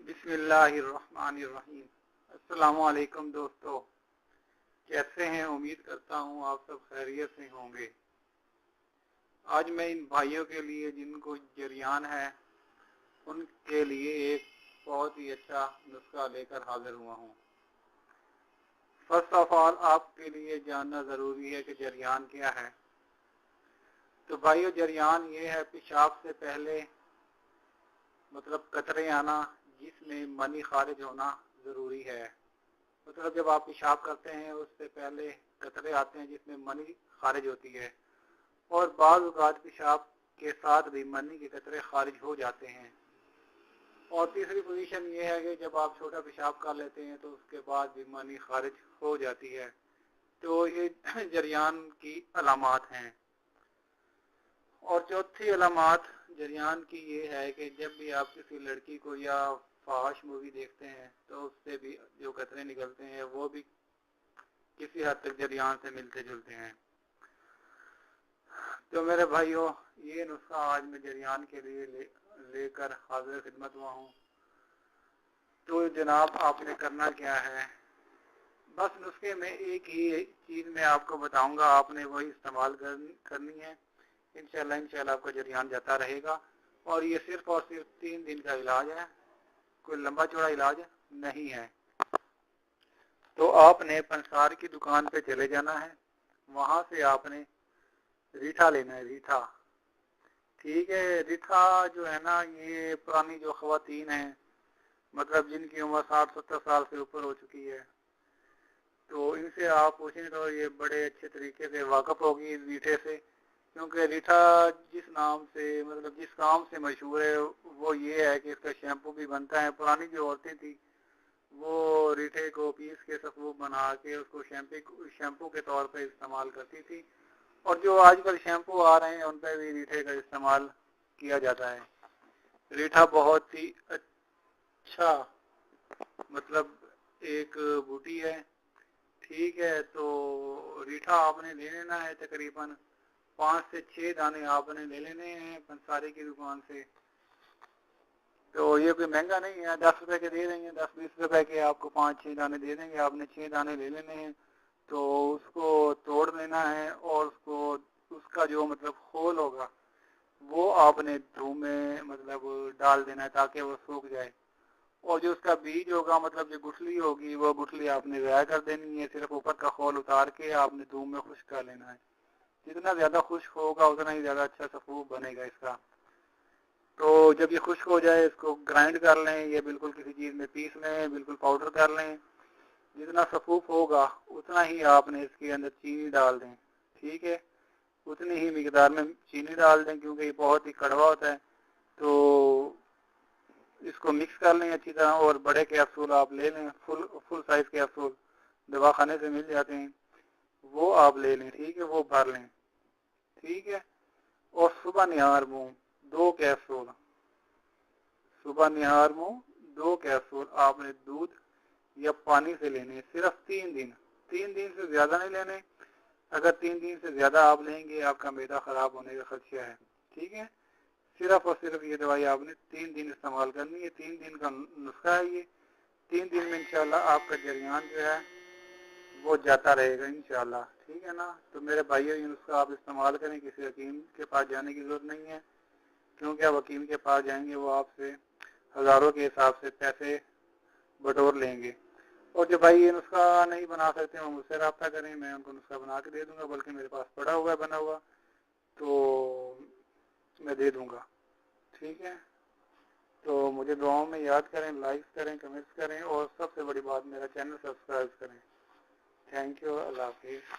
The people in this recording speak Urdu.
بسم اللہ الرحمن الرحیم۔ السلام علیکم دوستو، کیسے ہیں؟ امید کرتا ہوں آپ سب خیریت سے ہوں گے۔ آج میں ان بھائیوں کے لیے جن کو جریان ہے ان کے لیے ایک بہت ہی اچھا نسخہ لے کر حاضر ہوا ہوں۔ فرسٹ آف آل آپ کے لیے جاننا ضروری ہے کہ جریان کیا ہے۔ تو بھائیو، جریان یہ ہے پیشاب سے پہلے مطلب قطرے آنا جس میں منی خارج ہونا ضروری ہے۔ مطلب جب آپ پیشاب کرتے ہیں اس سے پہلے قطرے آتے ہیں جس میں منی خارج ہوتی ہے، اور بعض اوقات پیشاب کے ساتھ بھی منی کے قطرے خارج ہو جاتے ہیں۔ اور تیسری پوزیشن یہ ہے کہ جب آپ چھوٹا پیشاب کر لیتے ہیں تو اس کے بعد بھی منی خارج ہو جاتی ہے۔ تو یہ جریان کی علامات ہیں۔ اور چوتھی علامات جریان کی یہ ہے کہ جب بھی آپ کسی لڑکی کو یا فحش مووی دیکھتے ہیں تو اس سے بھی جو قطرے نکلتے ہیں وہ بھی کسی حد تک جریان سے ملتے جلتے ہیں۔ تو میرے بھائیوں، یہ نسخہ آج میں جریان کے لیے لے کر حاضر خدمت ہوا ہوں۔ تو جناب، آپ نے کرنا کیا ہے؟ بس نسخے میں ایک ہی چیز میں آپ کو بتاؤں گا، آپ نے وہی استعمال کرنی ہے۔ انشاءاللہ آپ کا جریان جاتا رہے گا، اور یہ صرف اور صرف 3 دن کا علاج ہے، کوئی لمبا چوڑا علاج نہیں ہے۔ تو آپ نے پنسار کی دکان پہ چلے جانا ہے، وہاں سے آپ نے ریٹھا لینا ہے۔ ریٹھا، ٹھیک ہے۔ ریٹھا جو ہے نا، یہ پرانی جو خواتین ہیں مطلب جن کی عمر 60-70 سال سے اوپر ہو چکی ہے، تو ان سے آپ پوچھیں تو یہ بڑے اچھے طریقے سے واقف ہوگی ریٹھے سے، کیونکہ ریٹھا جس نام سے مطلب جس کام سے مشہور ہے وہ یہ ہے کہ اس کا شیمپو بھی بنتا ہے۔ پرانی جو عورتیں تھیں وہ ریٹھے کو پیس کے سفوف بنا کے اس کو شیمپو کے طور پہ استعمال کرتی تھی، اور جو آج کل شیمپو آ رہے ہیں ان پہ بھی ریٹھے کا استعمال کیا جاتا ہے۔ ریٹھا بہت ہی اچھا مطلب ایک بوٹی ہے، ٹھیک ہے۔ تو ریٹھا آپ نے لے لینا ہے، تقریباً 5 سے 6 دانے آپ نے لے لینے ہیں پنساری کی دکان سے۔ تو یہ کوئی مہنگا نہیں ہے، 10 روپے کے دے دیں گے، 10-20 روپے کے آپ کو 5-6 دانے دے دیں گے۔ آپ نے 6 دانے لے لینے ہیں، تو اس کو توڑ لینا ہے، اور اس کا جو مطلب خول ہوگا وہ آپ نے دھوپ میں مطلب ڈال دینا ہے تاکہ وہ سوکھ جائے، اور جو اس کا بیج ہوگا مطلب جو گٹھلی ہوگی وہ گٹھلی آپ نے ضائع کر دینی ہے۔ صرف اوپر کا خول اتار کے آپ نے دھوپ میں خشک کر لینا ہے۔ جتنا زیادہ خشک ہوگا اتنا ہی زیادہ اچھا سفوف بنے گا اس کا۔ تو جب یہ خشک ہو جائے اس کو گرائنڈ کر لیں، یہ بالکل کسی چیز میں پیس لیں، بالکل پاؤڈر کر لیں۔ جتنا سفوف ہوگا اتنا ہی آپ نے اس کے اندر چینی ڈال دیں، ٹھیک ہے۔ اتنی ہی مقدار میں چینی ڈال دیں کیونکہ یہ بہت ہی کڑوا ہوتا ہے۔ تو اس کو مکس کر لیں اچھی طرح، اور بڑے کیپسول آپ لے لیں، فل سائز کیپسول دوا خانے سے مل جاتے ہیں، وہ آپ لے لیں، ٹھیک ہے۔ وہ بھر لیں، ٹھیک ہے۔ اور صبح نہار منہ 2 کیپسول، صبح نہار منہ 2 کیپسول آپ نے دودھ یا پانی سے لینے، صرف 3 دن 3 دن سے زیادہ نہیں لینے۔ اگر 3 دن سے زیادہ آپ لیں گے آپ کا معدہ خراب ہونے کا خدشہ ہے، ٹھیک ہے۔ صرف اور صرف یہ دوائی آپ نے 3 دن استعمال کرنی ہے، 3 دن کا نسخہ ہے یہ۔ 3 دن میں انشاءاللہ آپ کا جریان جو ہے وہ جاتا رہے گا انشاءاللہ، ٹھیک ہے نا۔ تو میرے بھائیو، یہ نسخہ آپ استعمال کریں، کسی حکیم کے پاس جانے کی ضرورت نہیں ہے، کیونکہ آپ حکیم کے پاس جائیں گے وہ آپ سے ہزاروں کے حساب سے پیسے بٹور لیں گے۔ اور جو بھائی یہ نسخہ نہیں بنا سکتے وہ مجھ سے رابطہ کریں، میں ان کو نسخہ بنا کے دے دوں گا، بلکہ میرے پاس پڑا ہوا ہے بنا ہوا، تو میں دے دوں گا، ٹھیک ہے۔ تو مجھے دعاؤں میں یاد کریں، لائک کریں، کمنٹس کریں، اور سب سے بڑی بات میرا چینل سبسکرائب کریں۔ تھینک یو، اللہ حافظ۔